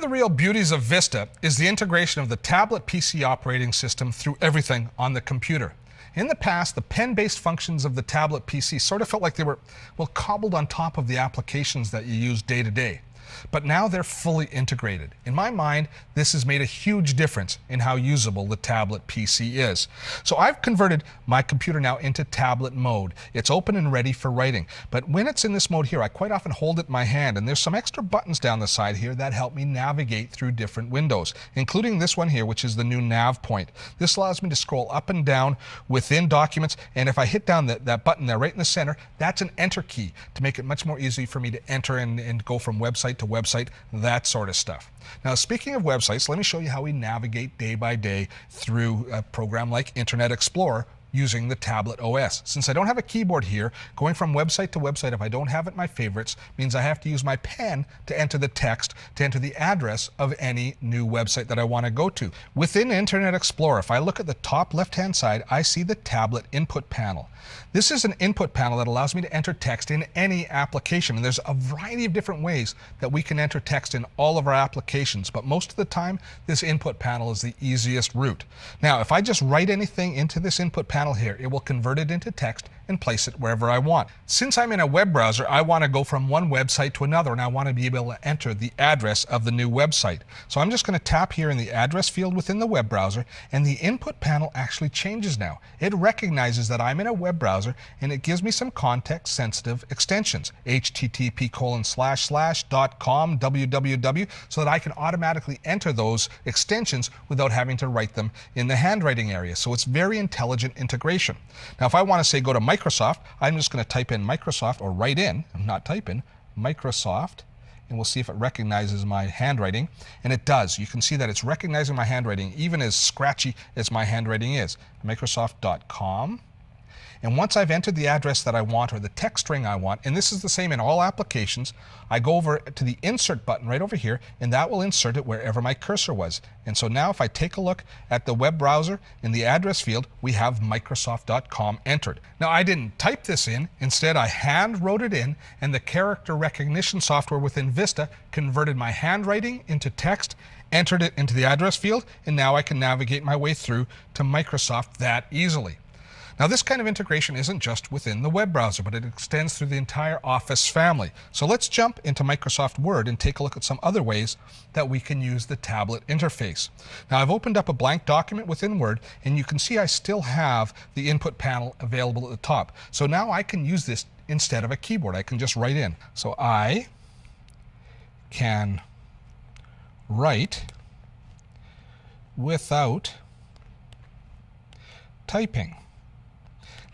the real beauties of Vista is the integration of the tablet PC operating system through everything on the computer. In the past, the pen-based functions of the tablet PC sort of felt like they were, well, cobbled on top of the applications that you use day to day. But now they're fully integrated. In my mind, this has made a huge difference in how usable the tablet PC is. So I've converted my computer now into tablet mode. It's open and ready for writing. But when it's in this mode here, I quite often hold it in my hand, and there's some extra buttons down the side here that help me navigate through different windows, including this one here, which is the new nav point. This allows me to scroll up and down within documents, and if I hit down that button there right in the center, that's an enter key to make it much more easy for me to enter and go from website to website, that sort of stuff. Now, speaking of websites, let me show you how we navigate day by day through a program like Internet Explorer using the tablet OS. Since I don't have a keyboard here, going from website to website, if I don't have it in my favorites, means I have to use my pen to enter the text, to enter the address of any new website that I want to go to. Within Internet Explorer, if I look at the top left-hand side, I see the tablet input panel. This is an input panel that allows me to enter text in any application, and there's a variety of different ways that we can enter text in all of our applications, but most of the time, this input panel is the easiest route. Now, if I just write anything into this input panel here, it will convert it into text and place it wherever I want. Since I'm in a web browser, I want to go from one website to another, and I want to be able to enter the address of the new website. So I'm just going to tap here in the address field within the web browser, and the input panel actually changes now. It recognizes that I'm in a web browser, and it gives me some context-sensitive extensions, http://.com, www, so that I can automatically enter those extensions without having to write them in the handwriting area. So it's very intelligent integration. Now, if I want to say go to Microsoft, I'm just going to type in Microsoft, or write in, not type in, Microsoft, and we'll see if it recognizes my handwriting, and it does. You can see that it's recognizing my handwriting, even as scratchy as my handwriting is. Microsoft.com. And once I've entered the address that I want, or the text string I want, and this is the same in all applications, I go over to the insert button right over here, and that will insert it wherever my cursor was. And so now if I take a look at the web browser, in the address field, we have Microsoft.com entered. Now, I didn't type this in. Instead, I hand wrote it in, and the character recognition software within Vista converted my handwriting into text, entered it into the address field, and now I can navigate my way through to Microsoft that easily. Now, this kind of integration isn't just within the web browser, but it extends through the entire Office family. So let's jump into Microsoft Word and take a look at some other ways that we can use the tablet interface. Now, I've opened up a blank document within Word, and you can see I still have the input panel available at the top. So now I can use this instead of a keyboard. I can just write in. So I can write without typing.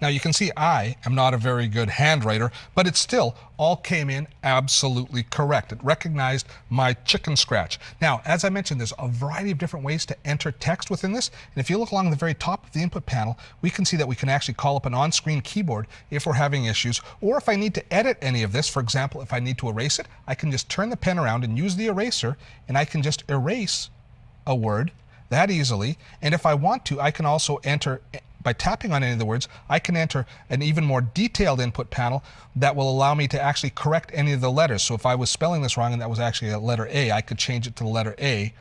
Now, you can see I am not a very good handwriter, but it still all came in absolutely correct. It recognized my chicken scratch. Now, as I mentioned, there's a variety of different ways to enter text within this. And if you look along the very top of the input panel, we can see that we can actually call up an on-screen keyboard if we're having issues, or if I need to edit any of this. For example, if I need to erase it, I can just turn the pen around and use the eraser, and I can just erase a word that easily. And if I want to, I can also enter, by tapping on any of the words, I can enter an even more detailed input panel that will allow me to actually correct any of the letters. So if I was spelling this wrong and that was actually a letter A, I could change it to the letter A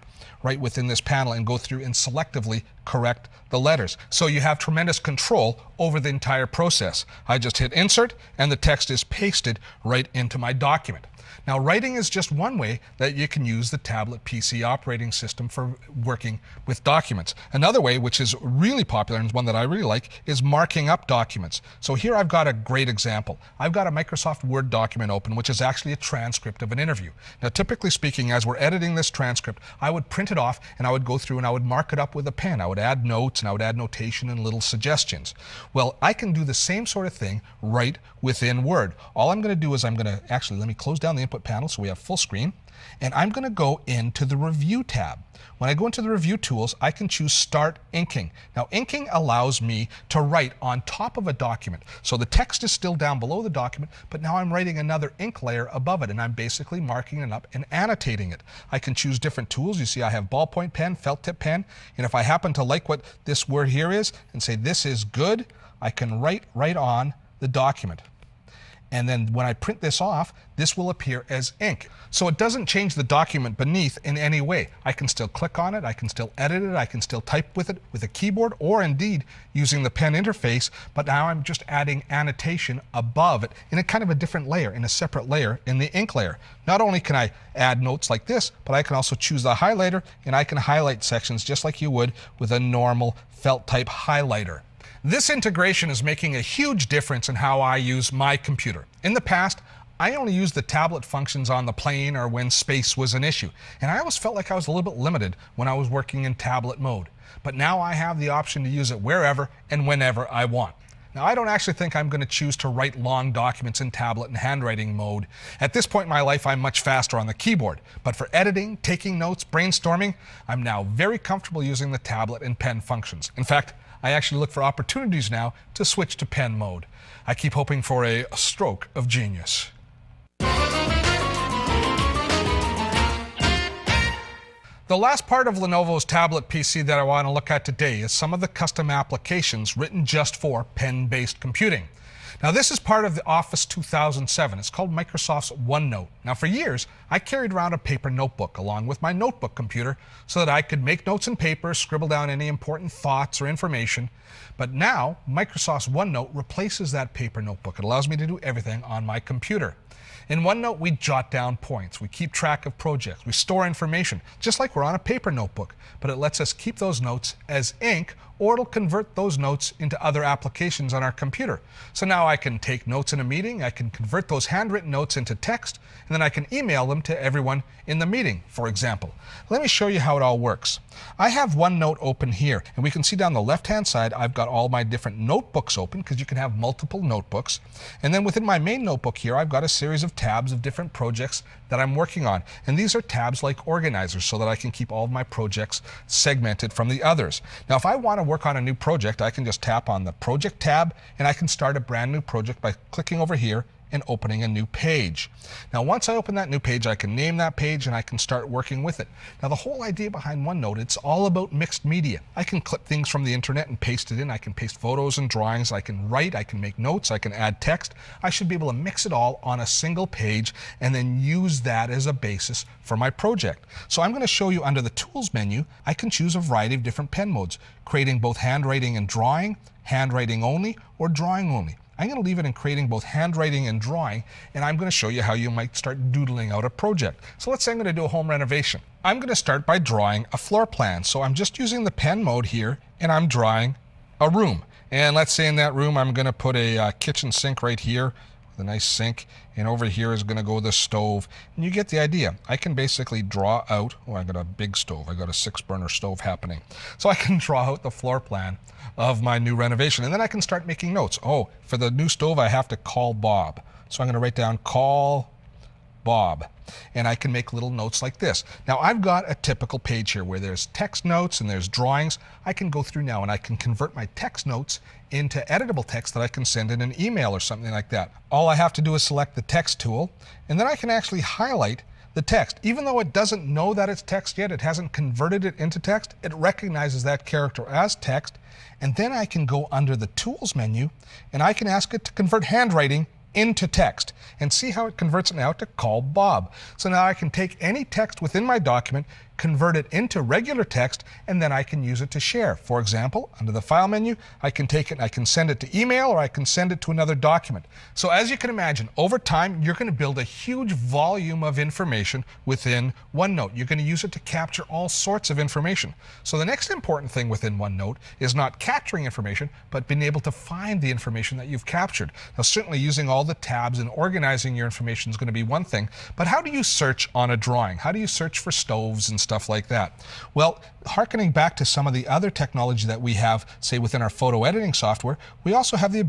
right within this panel and go through and selectively correct the letters. So you have tremendous control over the entire process. I just hit insert, and the text is pasted right into my document. Now, writing is just one way that you can use the tablet PC operating system for working with documents. Another way, which is really popular and one that I really like, is marking up documents. So here I've got a great example. I've got a Microsoft Word document open, which is actually a transcript of an interview. Now, typically speaking, as we're editing this transcript, I would print it off, and I would go through and I would mark it up with a pen. I would add notes, and I would add notation and little suggestions. Well, I can do the same sort of thing right within Word. All I'm going to do is let me close down the input panel so we have full screen, and I'm going to go into the Review tab. When I go into the Review tools, I can choose Start Inking. Now, inking allows me to write on top of a document. So the text is still down below the document, but now I'm writing another ink layer above it, and I'm basically marking it up and annotating it. I can choose different tools. You see I have ballpoint pen, felt tip pen, and if I happen to like what this word here is and say this is good, I can write right on the document. And then when I print this off, this will appear as ink. So it doesn't change the document beneath in any way. I can still click on it, I can still edit it, I can still type with it with a keyboard, or indeed using the pen interface, but now I'm just adding annotation above it in a kind of a different layer, in a separate layer in the ink layer. Not only can I add notes like this, but I can also choose the highlighter, and I can highlight sections just like you would with a normal felt type highlighter. This integration is making a huge difference in how I use my computer. In the past, I only used the tablet functions on the plane or when space was an issue, and I always felt like I was a little bit limited when I was working in tablet mode. But now I have the option to use it wherever and whenever I want. Now, I don't actually think I'm going to choose to write long documents in tablet and handwriting mode. At this point in my life, I'm much faster on the keyboard. But for editing, taking notes, brainstorming, I'm now very comfortable using the tablet and pen functions. In fact, I actually look for opportunities now to switch to pen mode. I keep hoping for a stroke of genius. The last part of Lenovo's tablet PC that I want to look at today is some of the custom applications written just for pen-based computing. Now, this is part of the Office 2007. It's called Microsoft's OneNote. Now, for years, I carried around a paper notebook along with my notebook computer so that I could make notes in paper, scribble down any important thoughts or information. But now, Microsoft's OneNote replaces that paper notebook. It allows me to do everything on my computer. In OneNote, we jot down points, we keep track of projects, we store information, just like we're on a paper notebook, but it lets us keep those notes as ink, or it'll convert those notes into other applications on our computer. So now I can take notes in a meeting, I can convert those handwritten notes into text, and then I can email them to everyone in the meeting, for example. Let me show you how it all works. I have OneNote open here, and we can see down the left-hand side, I've got all my different notebooks open, because you can have multiple notebooks. And then within my main notebook here, I've got a series of tabs of different projects that I'm working on. And these are tabs like organizers so that I can keep all of my projects segmented from the others. Now, if I want to work on a new project, I can just tap on the project tab and I can start a brand new project by clicking over here and opening a new page. Now, once I open that new page, I can name that page and I can start working with it. Now, the whole idea behind OneNote, it's all about mixed media. I can clip things from the internet and paste it in. I can paste photos and drawings. I can write. I can make notes. I can add text. I should be able to mix it all on a single page and then use that as a basis for my project. So I'm going to show you under the Tools menu, I can choose a variety of different pen modes, creating both handwriting and drawing, handwriting only, or drawing only. I'm going to leave it in creating both handwriting and drawing, and I'm going to show you how you might start doodling out a project. So let's say I'm going to do a home renovation. I'm going to start by drawing a floor plan. So I'm just using the pen mode here, and I'm drawing a room. And let's say in that room, I'm going to put a kitchen sink right here, with a nice sink, and over here is going to go the stove. And you get the idea. I can basically draw out, oh, I got a big stove. I got a 6-burner stove happening. So I can draw out the floor plan of my new renovation. And then I can start making notes. Oh, for the new stove, I have to call Bob. So I'm going to write down call Bob. And I can make little notes like this. Now, I've got a typical page here where there's text notes and there's drawings. I can go through now and I can convert my text notes into editable text that I can send in an email or something like that. All I have to do is select the text tool, and then I can actually highlight the text. Even though it doesn't know that it's text yet, it hasn't converted it into text, it recognizes that character as text, and then I can go under the Tools menu and I can ask it to convert handwriting into text and see how it converts it now to call Bob. So now I can take any text within my document, convert it into regular text, and then I can use it to share. For example, under the File menu, I can take it and I can send it to email, or I can send it to another document. So as you can imagine, over time, you're going to build a huge volume of information within OneNote. You're going to use it to capture all sorts of information. So the next important thing within OneNote is not capturing information, but being able to find the information that you've captured. Now, certainly using all the tabs and organizing your information is going to be one thing, but how do you search on a drawing? How do you search for stoves and stuff like that? Well, hearkening back to some of the other technology that we have, say within our photo editing software, we also have the ability